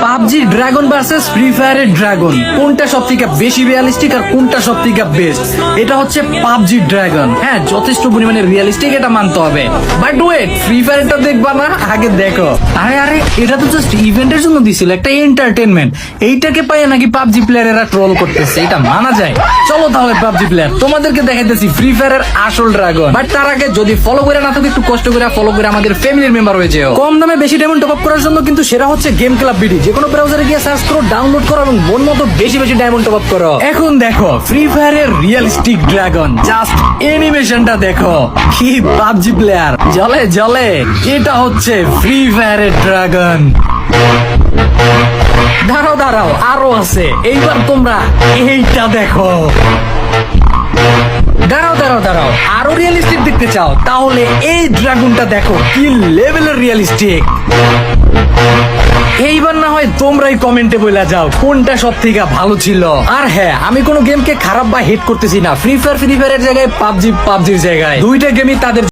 PUBG dragon versus free ফায়ারের dragon, কোনটা সব থেকে বেশি রিয়েলিস্টিক আর কোনটা সব থেকে বেস্ট? এটা হচ্ছে পাবজি ড্রাগন। হ্যাঁ, যথেষ্ট পরিমাণে রিয়েলিস্টিক, এটা মানতে হবে। বাট ওয়েট, ফ্রি ফায়ারটা দেখবা না? আগে দেখো। আরে আরে, এটা তো জাস্ট ইভেন্টের জন্য দিছিল, একটা এন্টারটেনমেন্ট। এইটাকে পাইয়া নাকি পাবজি প্লেয়ারেরা ট্রোল করতেছে, এটা মানা যায়? চলো তাহলে পাবজি প্লেয়ার, তোমাদেরকে দেখাইতেছি ফ্রি ফায়ারের আসল ড্রাগন। বাট তার আগে যদি ফলো করে না থাকো, একটু কষ্ট করে ফলো করে আমাদের ফ্যামিলির মেম্বার হয়ে যাও। কম দামে বেশি ডায়মন্ড টপ আপ করার জন্য কিন্তু সেরা হচ্ছে গেম ক্লাব বিডি। যে কোনো ব্রাউজারে গিয়ে সার্চ করো, ডাউনলোড করো এবং মন মতো বেশি বেশি ডায়মন্ড টপ আপ করো। এখন দেখো ফ্রি ফায়ারের রিয়েলিস্টিক ড্রাগন, জাস্ট এনিমেশনটা দেখো। কি পাবজি প্লেয়ার জলে জলে, এটা হচ্ছে ফ্রি ফায়ারের ড্রাগন। দাঁড়াও দাঁড়াও, আরো আছে। এইবার তোমরা এইটা দেখো। দাঁড়াও দাঁড়াও দাঁড়াও, আরো রিয়েলিস্টিক দেখতে চাও? তাহলে এই ড্রাগনটা দেখো, কি লেভেলের রিয়েলিস্টিক। এইবার না হয় তোমরাই কমেন্টে বলে যাও কোনটা সব থেকে ভালো ছিল। আর হ্যাঁ, আমি কোনো গেমকে খারাপ বা হেট করতেছি না। ফ্রি ফায়ারের জায়গায় পাবজির জায়গায়, দুইটা গেমই তাদের